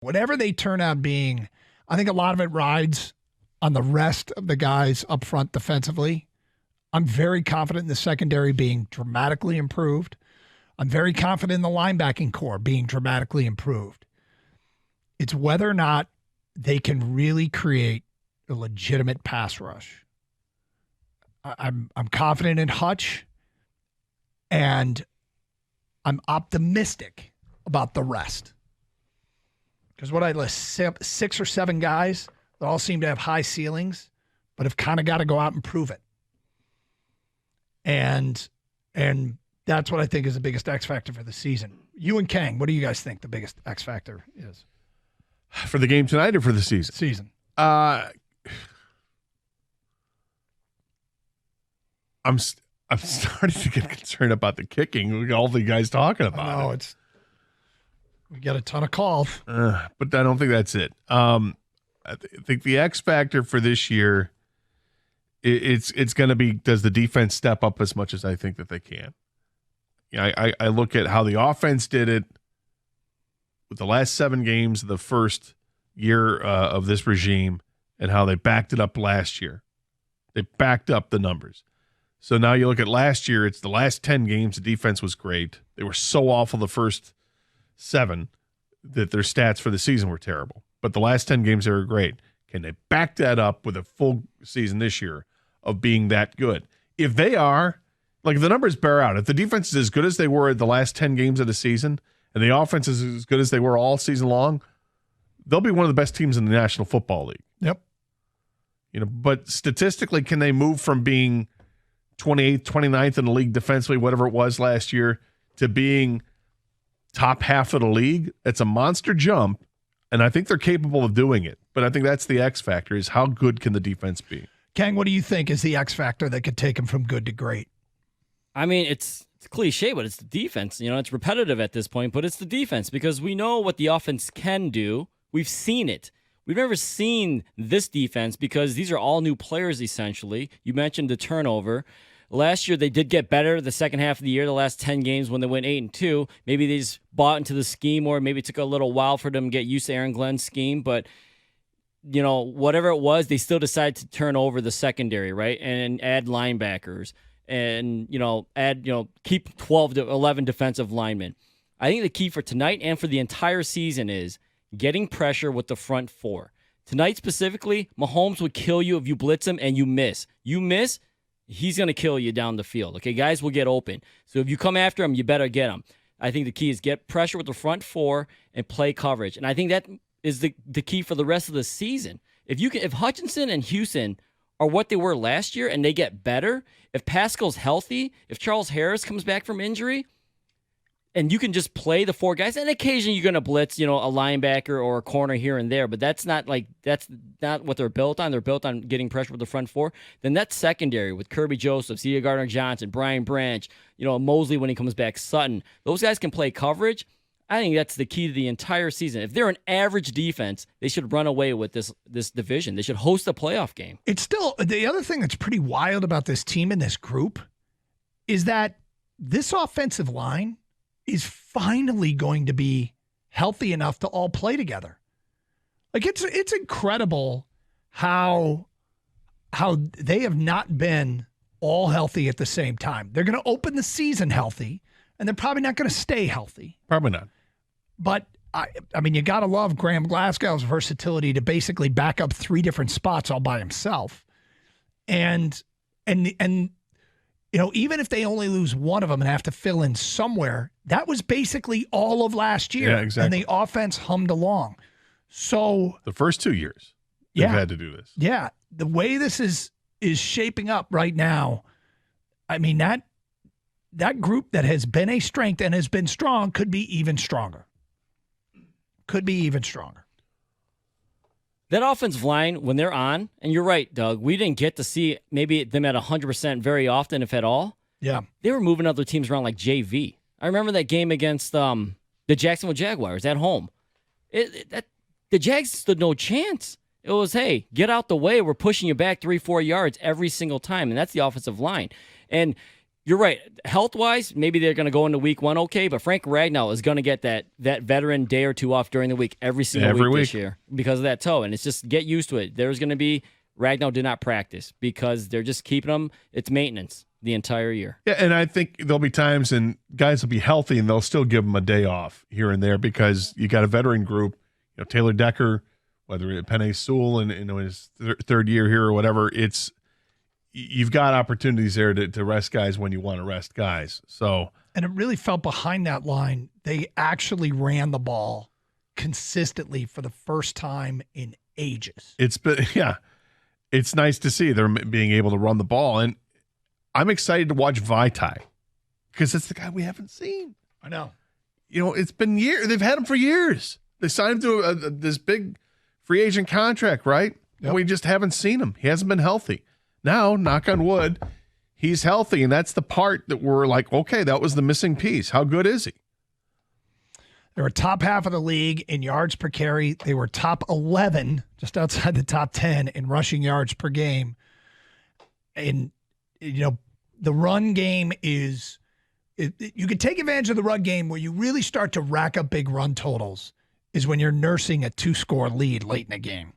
Whatever they turn out being, I think a lot of it rides on the rest of the guys up front defensively. I'm very confident in the secondary being dramatically improved. I'm very confident in the linebacking core being dramatically improved. It's whether or not they can really create a legitimate pass rush. I'm confident in Hutch, and I'm optimistic about the rest. Because what I list, 6 or 7 guys that all seem to have high ceilings, but have kind of got to go out and prove it. And that's what I think is the biggest X factor for the season. You and Kang, what do you guys think the biggest X factor is? For the game tonight or for the season? I'm starting to get concerned about the kicking. We got all the guys talking about it. We got a ton of calls. But I don't think that's it. I think the X factor for this year, it's going to be, does the defense step up as much as I think that they can? I look at how the offense did it with the last 7 games of the first year of this regime and how they backed it up last year. They backed up the numbers. So now you look at last year, it's the last 10 games, the defense was great. They were so awful the first 7 that their stats for the season were terrible. But the last 10 games, they were great. Can they back that up with a full season this year of being that good? If they are, like if the numbers bear out, if the defense is as good as they were at the last 10 games of the season and the offense is as good as they were all season long, they'll be one of the best teams in the National Football League. Yep. But statistically, can they move from being 28th, 29th in the league defensively, whatever it was last year, to being top half of the league? It's a monster jump, and I think they're capable of doing it. But I think that's the X factor, is how good can the defense be? Kang, what do you think is the X factor that could take them from good to great? I mean, it's cliche, but it's the defense. It's repetitive at this point, but it's the defense because we know what the offense can do. We've seen it. We've never seen this defense because these are all new players, essentially. You mentioned the turnover. Last year, they did get better the second half of the year, the last 10 games when they went 8-2. Maybe they just bought into the scheme, or maybe it took a little while for them to get used to Aaron Glenn's scheme. But, whatever it was, they still decided to turn over the secondary, right, and add linebackers and, keep 12 to 11 defensive linemen. I think the key for tonight and for the entire season is getting pressure with the front 4. Tonight specifically, Mahomes would kill you if you blitz him and you miss. You miss, he's going to kill you down the field. Okay, guys will get open. So if you come after him, you better get him. I think the key is get pressure with the front 4 and play coverage. And I think that is the key for the rest of the season. If Hutchinson and Houston are what they were last year and they get better, if Pascal's healthy, if Charles Harris comes back from injury, and you can just play the 4 guys, and occasionally you're going to blitz, a linebacker or a corner here and there, but that's not what they're built on. They're built on getting pressure with the front 4. Then that secondary with Kirby Joseph, Cia Gardner-Johnson, Brian Branch, Mosley when he comes back, Sutton. Those guys can play coverage. I think that's the key to the entire season. If they're an average defense, they should run away with this division. They should host a playoff game. It's still, the other thing that's pretty wild about this team and this group is that this offensive line is finally going to be healthy enough to all play together. Like it's incredible how they have not been all healthy at the same time. They're going to open the season healthy, and they're probably not going to stay healthy. Probably not. But I mean, you got to love Graham Glasgow's versatility to basically back up 3 different spots all by himself, and even if they only lose one of them and have to fill in somewhere, that was basically all of last year. Yeah, exactly. And the offense hummed along. So the first 2 years, they've had to do this. Yeah. The way this is shaping up right now, I mean, that group that has been a strength and has been strong could be even stronger. That offensive line, when they're on, and you're right, Doug, we didn't get to see maybe them at 100% very often, if at all. Yeah. They were moving other teams around like JV. I remember that game against the Jacksonville Jaguars at home. The Jags stood no chance. It was, hey, get out the way. We're pushing you back 3-4 yards every single time, and that's the offensive line. And you're right. Health-wise, maybe they're going to go into week 1 okay, but Frank Ragnow is going to get that veteran day or two off during the week every single week this year because of that toe, and it's just get used to it. There's going to be Ragnow did not practice because they're just keeping him. It's maintenance the entire year. Yeah, and I think there'll be times and guys will be healthy and they'll still give them a day off here and there because you got a veteran group. You know, Taylor Decker, whether it's Penei Sewell in his third year here or whatever, you've got opportunities there to rest guys when you want to rest guys. So, and it really felt behind that line, they actually ran the ball consistently for the first time in ages. It's nice to see they're being able to run the ball, and I'm excited to watch Vaitai because it's the guy we haven't seen. I know. You know, it's been years. They've had him for years. They signed him to this big free agent contract, right? Yep. And we just haven't seen him. He hasn't been healthy. Now, knock on wood, he's healthy, and that's the part that we're like, okay, that was the missing piece. How good is he? They were top half of the league in yards per carry. They were top 11, just outside the top 10 in rushing yards per game. And, you know, the run game is you can take advantage of the run game where you really start to rack up big run totals is when you're nursing a 2-score lead late in the game.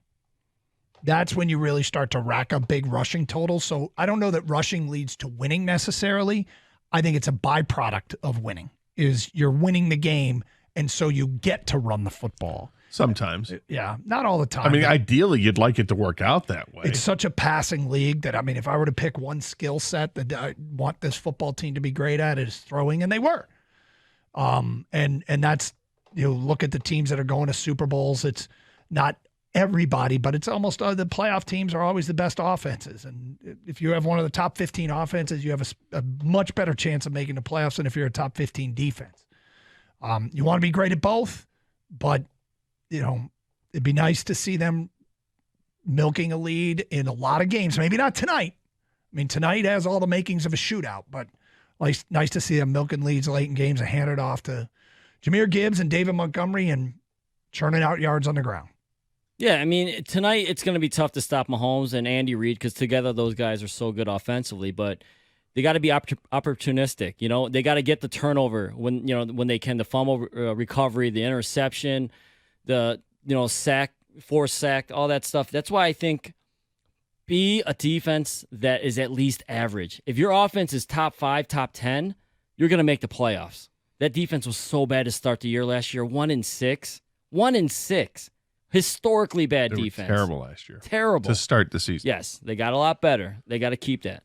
That's when you really start to rack up big rushing totals. So I don't know that rushing leads to winning necessarily. I think it's a byproduct of winning, is you're winning the game, and so you get to run the football. Sometimes. Yeah, not all the time. I mean, ideally, you'd like it to work out that way. It's such a passing league that, I mean, if I were to pick one skill set that I want this football team to be great at, is throwing, and they were. And that's, you know, look at the teams that are going to Super Bowls. It's not everybody, but it's almost the playoff teams are always the best offenses. And if you have one of the top 15 offenses, you have a much better chance of making the playoffs than if you're a top 15 defense. You want to be great at both, but, you know, it'd be nice to see them milking a lead in a lot of games. Maybe not tonight. I mean, tonight has all the makings of a shootout, but nice to see them milking leads late in games and hand it off to Jahmyr Gibbs and David Montgomery and churning out yards on the ground. Yeah, I mean, tonight it's going to be tough to stop Mahomes and Andy Reid because together those guys are so good offensively, but they got to be opportunistic. You know, they got to get the turnover when they can, the fumble recovery, the interception, the sack, forced sack, all that stuff. That's why I think be a defense that is at least average. If your offense is top 5, top 10, you're going to make the playoffs. That defense was so bad to start the year last year, 1-6. 1-6. Historically bad defense. Terrible last year. Terrible. To start the season. Yes, they got a lot better. They got to keep that.